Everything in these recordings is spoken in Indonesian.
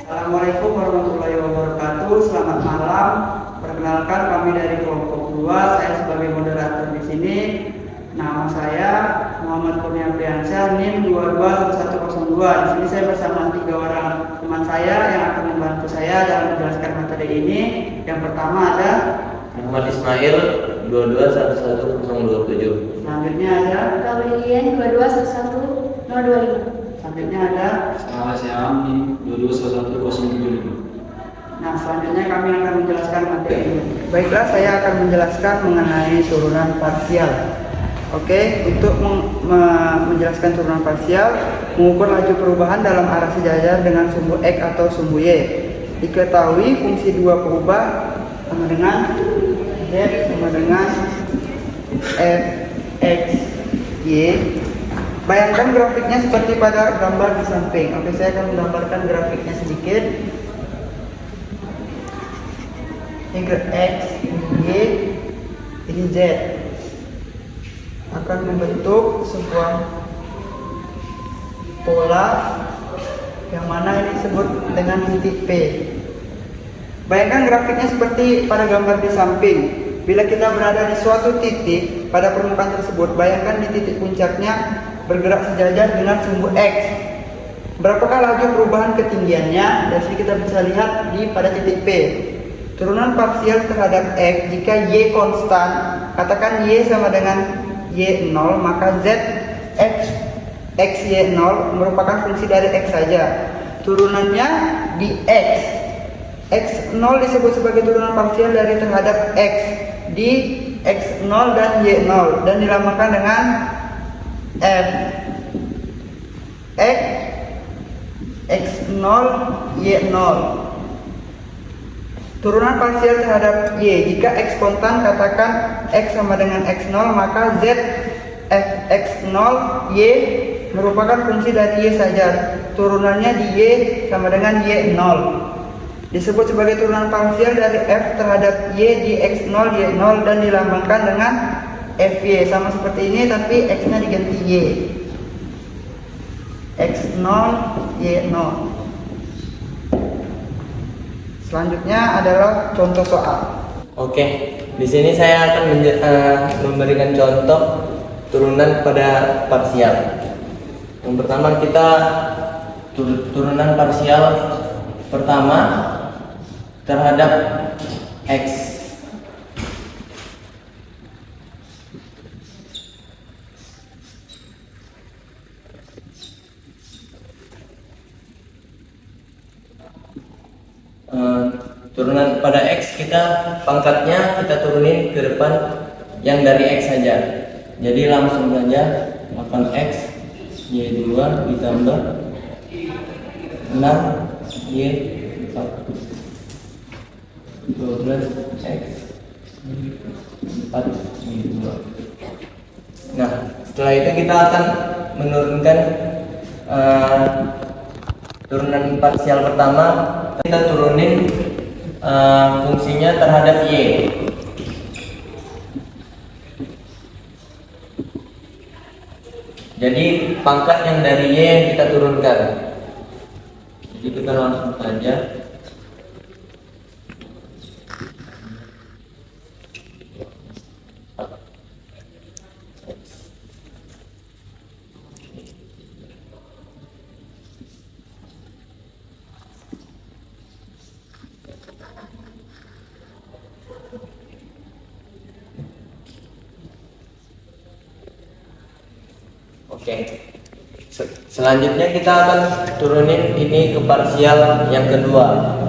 Assalamualaikum warahmatullahi wabarakatuh. Selamat malam. Perkenalkan, kami dari kelompok 2. Saya sebagai moderator di sini. Nama saya Muhammad Kurnia Priyansyah, NIM 221102. Di sini saya bersama 3 orang teman saya yang akan membantu saya dalam menjelaskan materi ini. Yang pertama ada Muhammad Ismail 221127. Selanjutnya ada Gabrielian 2211-025. Selanjutnya ada Salah saya Amin 2211-075. Nah, selanjutnya kami akan menjelaskan materi ini. Baiklah, saya akan menjelaskan mengenai turunan parsial. Oke, untuk menjelaskan turunan parsial, mengukur laju perubahan dalam arah sejajar dengan sumbu X atau sumbu Y. Diketahui fungsi dua berubah sama dengan Z sama dengan F, X, Y. Bayangkan grafiknya seperti pada gambar di samping. Oke, saya akan menggambarkan grafiknya sedikit. Ini X, Y, ini Z akan membentuk sebuah pola yang mana ini disebut dengan titik P. Bayangkan grafiknya seperti pada gambar di samping. Bila kita berada di suatu titik pada permukaan tersebut, bayangkan di titik puncaknya bergerak sejajar dengan sumbu X. Berapakah laju perubahan ketinggiannya? Dari sini kita bisa lihat pada titik P. Turunan parsial terhadap X jika Y konstan, katakan Y sama dengan Y0, maka Z X Y0 merupakan fungsi dari X saja. Turunannya di X. X0 disebut sebagai turunan parsial dari terhadap X di X0 dan Y0 dan dilambangkan dengan F X X0 Y0. Turunan parsial terhadap Y jika X kontan, katakan X sama dengan X0, maka Z F X0 Y merupakan fungsi dari Y saja. Turunannya di Y sama dengan Y0. Disebut sebagai turunan parsial dari F terhadap Y di X0 Y0 dan dilambangkan dengan FY. Sama seperti ini tapi X-nya diganti Y. X0 Y0. Selanjutnya adalah contoh soal. Oke, di sini saya akan memberikan contoh turunan pada parsial. Yang pertama kita turunan parsial pertama terhadap X. Turunan pada X pangkatnya kita turunin ke depan yang dari X saja. Jadi langsung saja 8X Y2 ditambah 6 Y4 12X 4 Y2. Nah, setelah itu kita akan menurunkan turunan parsial pertama. Kita turunin fungsinya terhadap Y. Jadi pangkat yang dari Y yang kita turunkan. Jadi kita langsung saja Oke. Selanjutnya kita akan turunin ini ke parsial yang kedua.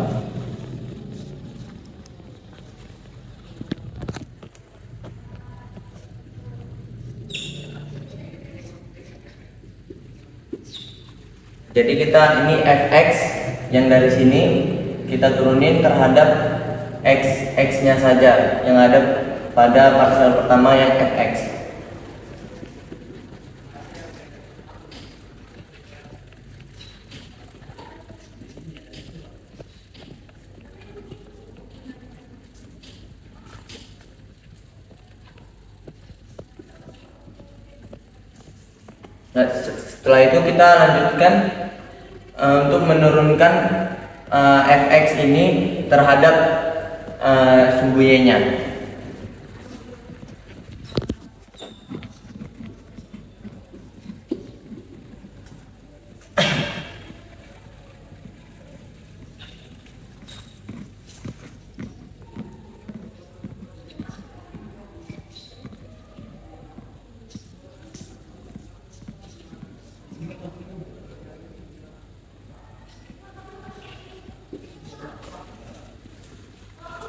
Jadi ini fx yang dari sini kita turunin terhadap x-nya saja yang ada pada parsial pertama yang fx. Nah, setelah itu kita lanjutkan untuk menurunkan fx ini terhadap sumbu y-nya.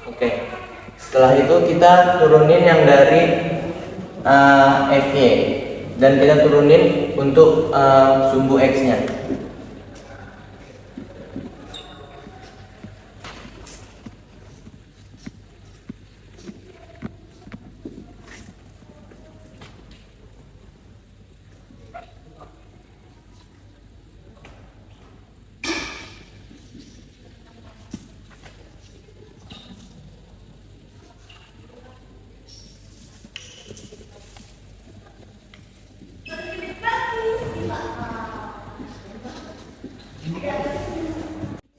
Oke, setelah itu kita turunin yang dari fy dan kita turunin untuk sumbu x-nya.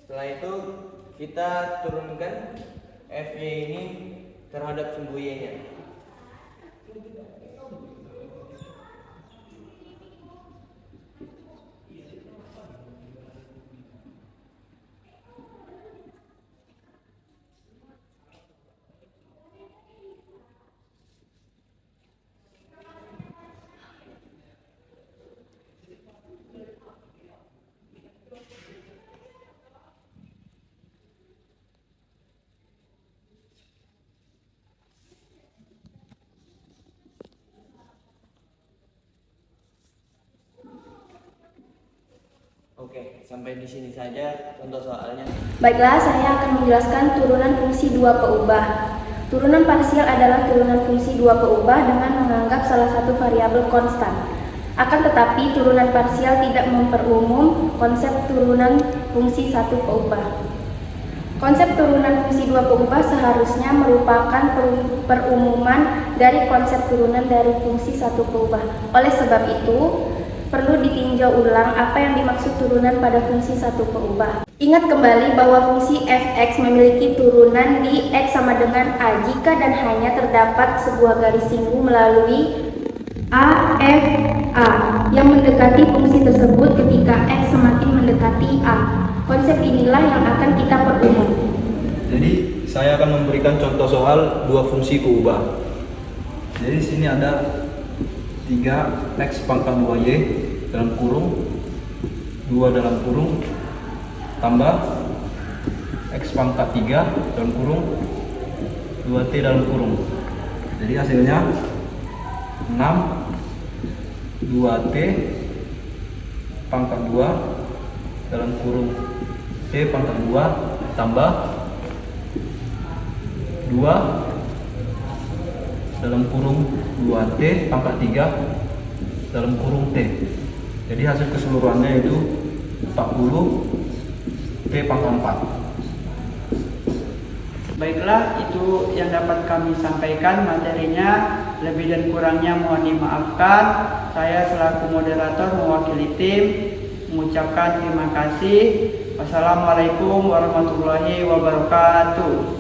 Setelah itu kita turunkan fy ini terhadap sumbu y-nya. Oke, sampai di sini saja untuk soalnya. Baiklah, saya akan menjelaskan turunan fungsi dua peubah. Turunan parsial adalah turunan fungsi dua peubah dengan menganggap salah satu variabel konstan. Akan tetapi, turunan parsial tidak memperumum konsep turunan fungsi satu peubah. Konsep turunan fungsi dua peubah seharusnya merupakan perumuman dari konsep turunan dari fungsi satu peubah. Oleh sebab itu, perlu ditinjau ulang apa yang dimaksud turunan pada fungsi satu peubah. Ingat kembali bahwa fungsi fx memiliki turunan di x sama dengan a jika dan hanya terdapat sebuah garis singgung melalui a, f, a yang mendekati fungsi tersebut ketika x semakin mendekati a. Konsep inilah yang akan kita perumum. Jadi saya akan memberikan contoh soal dua fungsi keubah. Jadi sini ada 3x pangkat 2y dalam kurung 2 dalam kurung tambah x pangkat 3 dalam kurung 2t dalam kurung. Jadi hasilnya 6 2t pangkat 2 dalam kurung t pangkat 2 tambah 2 dalam kurung 2t pangkat 3 dalam kurung t. Jadi hasil keseluruhannya itu 40 t pangkat 4. Baiklah, itu yang dapat kami sampaikan materinya. Lebih dan kurangnya mohon dimaafkan. Saya selaku moderator mewakili tim mengucapkan terima kasih. Wassalamualaikum warahmatullahi wabarakatuh.